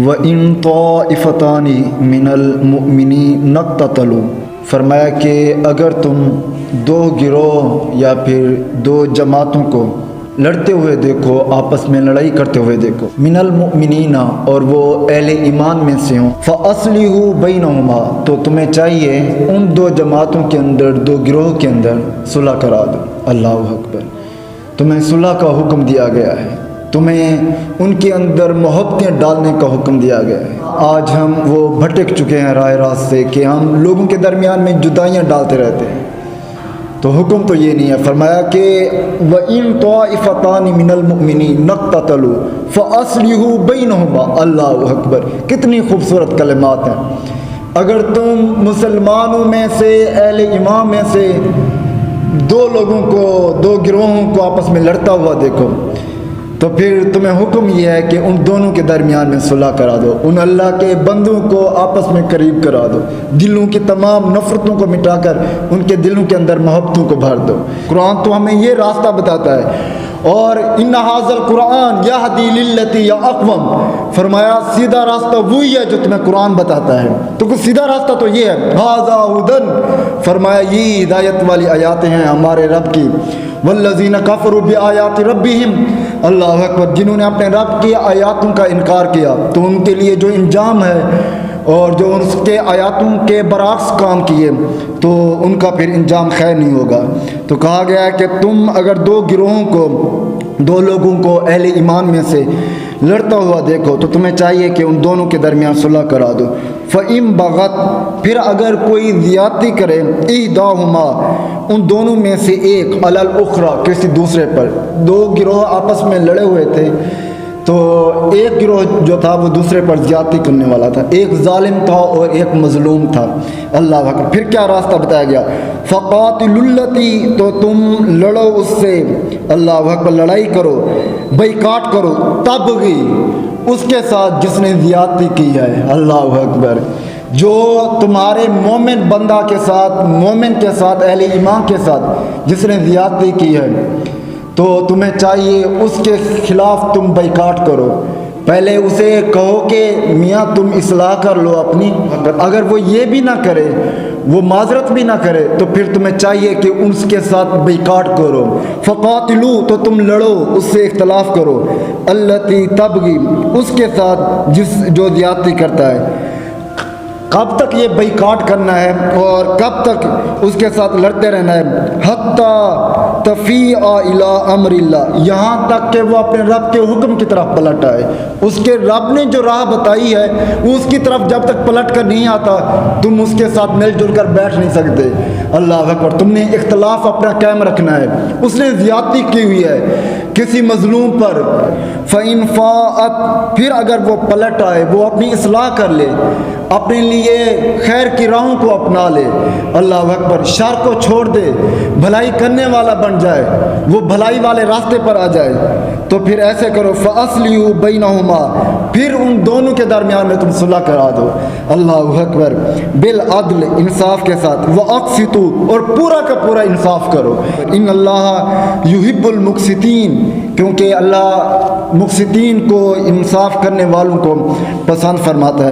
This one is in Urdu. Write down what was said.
وَإِن طَائِفَتَانِ مِنَ الْمُؤْمِنِينَ اقْتَتَلُوا، فرمایا کہ اگر تم دو گروہ یا پھر دو جماعتوں کو لڑتے ہوئے دیکھو، آپس میں لڑائی کرتے ہوئے دیکھو، من المؤمنین، اور وہ اہل ایمان میں سے ہوں، فَأَصْلِحُوا بَيْنَهُمَا، تو تمہیں چاہیے ان دو جماعتوں کے اندر، دو گروہ کے اندر صلح کرا دو۔ اللہ اکبر، تمہیں صلح کا حکم دیا گیا ہے، تمہیں ان کے اندر محبتیں ڈالنے کا حکم دیا گیا ہے۔ آج ہم وہ بھٹک چکے ہیں راہ راست سے کہ ہم لوگوں کے درمیان میں جدائیاں ڈالتے رہتے ہیں، تو حکم تو یہ نہیں ہے۔ فرمایا کہ وَإِن طَائِفَتَانِ مِنَ الْمُؤْمِنِينَ اقْتَتَلُوا فَأَصْلِحُوا بَيْنَهُمَا۔ اللہ اکبر، کتنی خوبصورت کلمات ہیں۔ اگر تم مسلمانوں میں سے، اہل ایمان میں سے دو لوگوں کو، دو گروہوں کو آپس میں لڑتا ہوا دیکھو، تو پھر تمہیں حکم یہ ہے کہ ان دونوں کے درمیان میں صلح کرا دو، ان اللہ کے بندوں کو آپس میں قریب کرا دو، دلوں کی تمام نفرتوں کو مٹا کر ان کے دلوں کے اندر محبتوں کو بھر دو۔ قرآن تو ہمیں یہ راستہ بتاتا ہے، اور ان ھذا القرآن یہدی للتی ہی اقوم، فرمایا سیدھا راستہ وہی ہے جو تمہیں قرآن بتاتا ہے۔ تو کچھ سیدھا راستہ تو یہ ہے، ھذا ھدی، فرمایا یہ ہدایت والی آیاتیں ہیں ہمارے رب کی۔ والذین کفروا بآیات ربہم، اللہ اکبر، جنہوں نے اپنے رب کی آیاتوں کا انکار کیا تو ان کے لیے جو انجام ہے، اور جو اس کے آیاتوں کے برعکس کام کیے تو ان کا پھر انجام خیر نہیں ہوگا۔ تو کہا گیا ہے کہ تم اگر دو گروہوں کو، دو لوگوں کو اہل ایمان میں سے لڑتا ہوا دیکھو تو تمہیں چاہیے کہ ان دونوں کے درمیان صلح کرا دو۔ فَإِن بَغَتْ، پھر اگر کوئی زیادتی کرے، اِحْدَاهُمَا، ان دونوں میں سے ایک، عَلَى الْأُخْرَى، کسی دوسرے پر، دو گروہ آپس میں لڑے ہوئے تھے تو ایک گروہ جو تھا وہ دوسرے پر زیادتی کرنے والا تھا، ایک ظالم تھا اور ایک مظلوم تھا۔ اللہ اکبر، پھر کیا راستہ بتایا گیا؟ فَقَاتِلُوا الَّتِي، تو تم لڑو اس سے، اللہ اکبر، لڑائی کرو، بائیکاٹ کرو، تبغی، اس کے ساتھ جس نے زیادتی کی ہے۔ اللہ اکبر، جو تمہارے مومن بندہ کے ساتھ، مومن کے ساتھ، اہل ایمان کے ساتھ جس نے زیادتی کی ہے، تو تمہیں چاہیے اس کے خلاف تم بائیکاٹ کرو۔ پہلے اسے کہو کہ میاں تم اصلاح کر لو اپنی، اگر وہ یہ بھی نہ کرے، وہ معذرت بھی نہ کرے، تو پھر تمہیں چاہیے کہ اس کے ساتھ بائیکاٹ کرو۔ فقاتلو، تو تم لڑو، اس سے اختلاف کرو، التی تبغی، اس کے ساتھ جو زیادتی کرتا ہے۔ کب تک یہ بائیکاٹ کرنا ہے اور کب تک اس کے ساتھ لڑتے رہنا ہے؟ حتی تفیء الی امر اللہ، یہاں تک کہ وہ اپنے رب کے حکم کی طرف پلٹ آئے۔ اس کے رب نے جو راہ بتائی ہے وہ اس کی طرف جب تک پلٹ کر نہیں آتا، تم اس کے ساتھ مل جل کر بیٹھ نہیں سکتے۔ اللہ اکبر، تم نے اختلاف اپنا قائم رکھنا ہے۔ اس نے زیادتی کی ہوئی ہے کسی مظلوم پر، فَإِن فَاءَتْ، پھر اگر وہ پلٹ آئے، وہ اپنی اصلاح کر لے، اپنے لیے خیر کی راہوں کو اپنا لے، اللہ اکبر، شر کو چھوڑ دے، بھلائی کرنے والا بن جائے، وہ بھلائی والے راستے پر آ جائے، تو پھر ایسے کرو، فَأَصْلِحُوا بَيْنَهُمَا، پھر ان دونوں کے درمیان میں تم صلح کرا دو۔ اللہ اکبر، بالعدل، انصاف کے ساتھ، وَأَقْسِطُوا، اور پورا کا پورا انصاف کرو۔ ان اللہ یحب المقسطین، کیونکہ اللہ مقسطین کو، انصاف کرنے والوں کو پسند فرماتا ہے۔